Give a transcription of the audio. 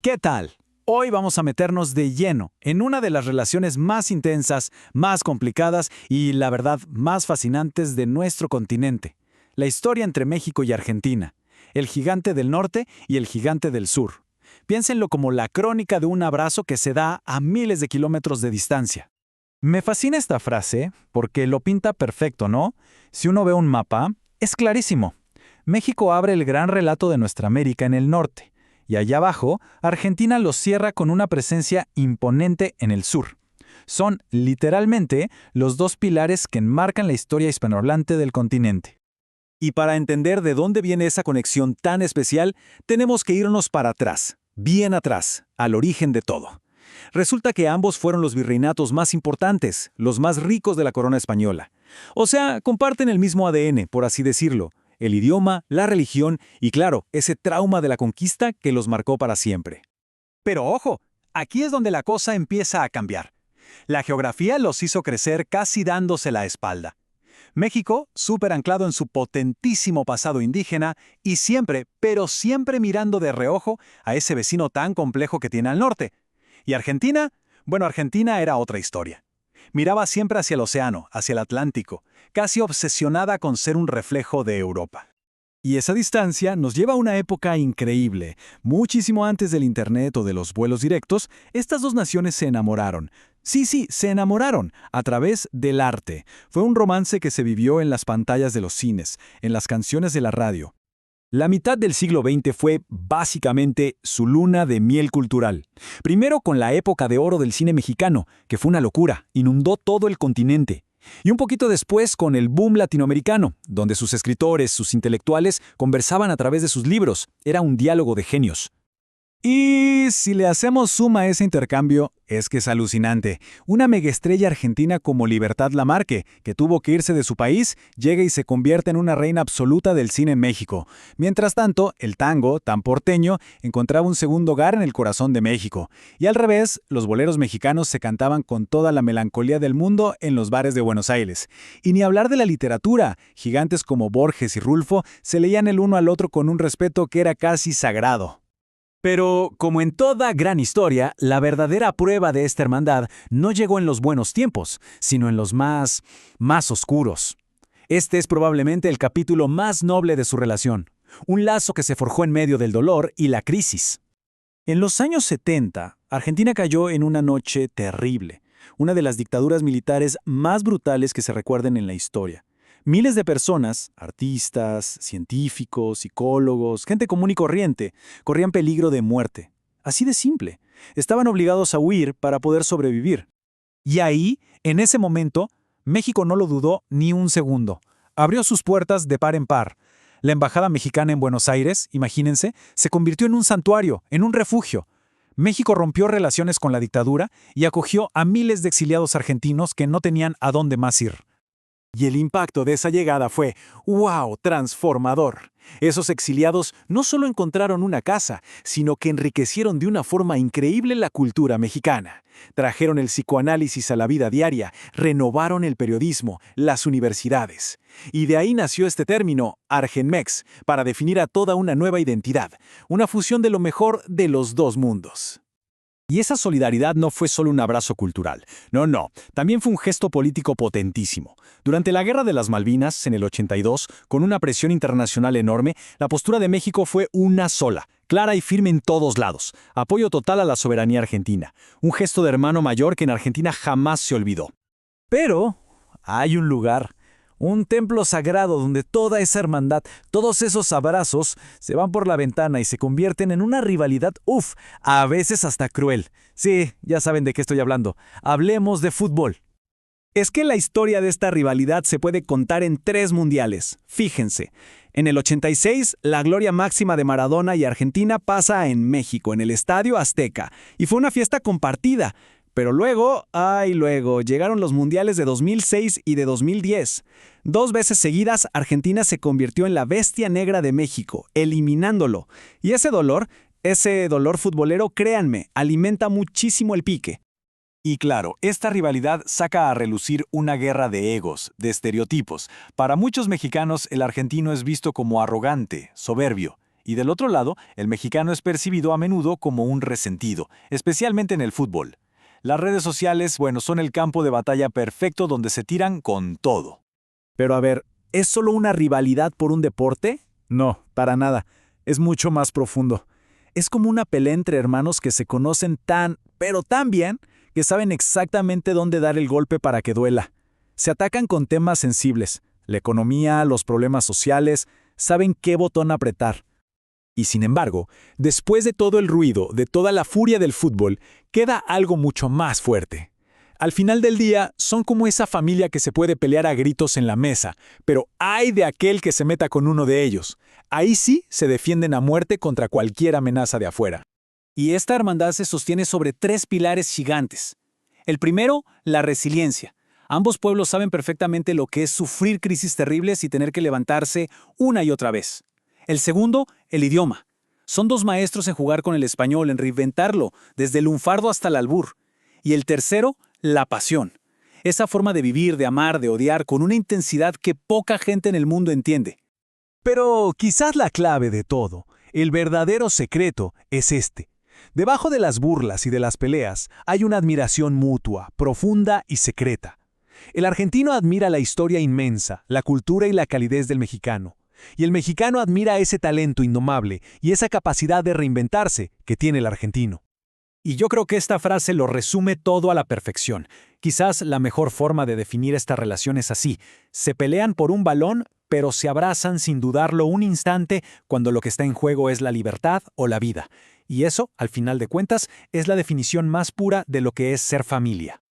¿Qué tal? Hoy vamos a meternos de lleno en una de las relaciones más intensas, más complicadas y, la verdad, más fascinantes de nuestro continente. La historia entre México y Argentina, el gigante del norte y el gigante del sur. Piénsenlo como la crónica de un abrazo que se da a miles de kilómetros de distancia. Me fascina esta frase porque lo pinta perfecto, ¿no? Si uno ve un mapa, es clarísimo. México abre el gran relato de nuestra América en el norte. Y allá abajo, Argentina los cierra con una presencia imponente en el sur. Son, literalmente, los dos pilares que enmarcan la historia hispanohablante del continente. Y para entender de dónde viene esa conexión tan especial, tenemos que irnos para atrás, bien atrás, al origen de todo. Resulta que ambos fueron los virreinatos más importantes, los más ricos de la corona española. O sea, comparten el mismo ADN, por así decirlo. El idioma, la religión y, claro, ese trauma de la conquista que los marcó para siempre. Pero ojo, aquí es donde la cosa empieza a cambiar. La geografía los hizo crecer casi dándose la espalda. México, súper anclado en su potentísimo pasado indígena y siempre, pero siempre mirando de reojo a ese vecino tan complejo que tiene al norte. ¿Y Argentina? Bueno, Argentina era otra historia. Miraba siempre hacia el océano, hacia el Atlántico, casi obsesionada con ser un reflejo de Europa. Y esa distancia nos lleva a una época increíble. Muchísimo antes del Internet o de los vuelos directos, estas dos naciones se enamoraron. Sí, se enamoraron a través del arte. Fue un romance que se vivió en las pantallas de los cines, en las canciones de la radio. La mitad del siglo XX fue, básicamente, su luna de miel cultural. Primero con la época de oro del cine mexicano, que fue una locura, inundó todo el continente. Y un poquito después con el boom latinoamericano, donde sus escritores, sus intelectuales, conversaban a través de sus libros. Era un diálogo de genios. Y si le hacemos suma a ese intercambio, es que es alucinante. Una megaestrella argentina como Libertad Lamarque, que tuvo que irse de su país, llega y se convierte en una reina absoluta del cine en México. Mientras tanto, el tango, tan porteño, encontraba un segundo hogar en el corazón de México. Y al revés, los boleros mexicanos se cantaban con toda la melancolía del mundo en los bares de Buenos Aires. Y ni hablar de la literatura. Gigantes como Borges y Rulfo se leían el uno al otro con un respeto que era casi sagrado. Pero, como en toda gran historia, la verdadera prueba de esta hermandad no llegó en los buenos tiempos, sino en los más oscuros. Este es probablemente el capítulo más noble de su relación, un lazo que se forjó en medio del dolor y la crisis. En los años 70, Argentina cayó en una noche terrible, una de las dictaduras militares más brutales que se recuerden en la historia. Miles de personas, artistas, científicos, psicólogos, gente común y corriente, corrían peligro de muerte. Así de simple. Estaban obligados a huir para poder sobrevivir. Y ahí, en ese momento, México no lo dudó ni un segundo. Abrió sus puertas de par en par. La embajada mexicana en Buenos Aires, imagínense, se convirtió en un santuario, en un refugio. México rompió relaciones con la dictadura y acogió a miles de exiliados argentinos que no tenían a dónde más ir. Y el impacto de esa llegada fue, ¡wow!, transformador. Esos exiliados no solo encontraron una casa, sino que enriquecieron de una forma increíble la cultura mexicana. Trajeron el psicoanálisis a la vida diaria, renovaron el periodismo, las universidades. Y de ahí nació este término, Argenmex, para definir a toda una nueva identidad, una fusión de lo mejor de los dos mundos. Y esa solidaridad no fue solo un abrazo cultural. No, también fue un gesto político potentísimo. Durante la Guerra de las Malvinas, en el 82, con una presión internacional enorme, la postura de México fue una sola, clara y firme en todos lados. Apoyo total a la soberanía argentina. Un gesto de hermano mayor que en Argentina jamás se olvidó. Pero hay un lugar, un templo sagrado donde toda esa hermandad, todos esos abrazos, se van por la ventana y se convierten en una rivalidad, a veces hasta cruel. Sí, ya saben de qué estoy hablando. Hablemos de fútbol. Es que la historia de esta rivalidad se puede contar en 3 mundiales. Fíjense, en el 86, la gloria máxima de Maradona y Argentina pasa en México, en el Estadio Azteca, y fue una fiesta compartida. Pero luego, llegaron los mundiales de 2006 y de 2010. 2 veces seguidas, Argentina se convirtió en la bestia negra de México, eliminándolo. Y ese dolor futbolero, créanme, alimenta muchísimo el pique. Y claro, esta rivalidad saca a relucir una guerra de egos, de estereotipos. Para muchos mexicanos, el argentino es visto como arrogante, soberbio. Y del otro lado, el mexicano es percibido a menudo como un resentido, especialmente en el fútbol. Las redes sociales, bueno, son el campo de batalla perfecto donde se tiran con todo. Pero a ver, ¿es solo una rivalidad por un deporte? No, para nada. Es mucho más profundo. Es como una pelea entre hermanos que se conocen pero tan bien, que saben exactamente dónde dar el golpe para que duela. Se atacan con temas sensibles, la economía, los problemas sociales, saben qué botón apretar. Y sin embargo, después de todo el ruido, de toda la furia del fútbol, queda algo mucho más fuerte. Al final del día, son como esa familia que se puede pelear a gritos en la mesa, pero ¡ay de aquel que se meta con uno de ellos! Ahí sí se defienden a muerte contra cualquier amenaza de afuera. Y esta hermandad se sostiene sobre 3 pilares gigantes. El primero, la resiliencia. Ambos pueblos saben perfectamente lo que es sufrir crisis terribles y tener que levantarse una y otra vez. El segundo, el idioma. Son 2 maestros en jugar con el español, en reinventarlo, desde el lunfardo hasta el albur. Y el tercero, la pasión. Esa forma de vivir, de amar, de odiar, con una intensidad que poca gente en el mundo entiende. Pero quizás la clave de todo, el verdadero secreto, es este. Debajo de las burlas y de las peleas hay una admiración mutua, profunda y secreta. El argentino admira la historia inmensa, la cultura y la calidez del mexicano. Y el mexicano admira ese talento indomable y esa capacidad de reinventarse que tiene el argentino. Y yo creo que esta frase lo resume todo a la perfección. Quizás la mejor forma de definir esta relación es así. Se pelean por un balón, pero se abrazan sin dudarlo un instante cuando lo que está en juego es la libertad o la vida. Y eso, al final de cuentas, es la definición más pura de lo que es ser familia.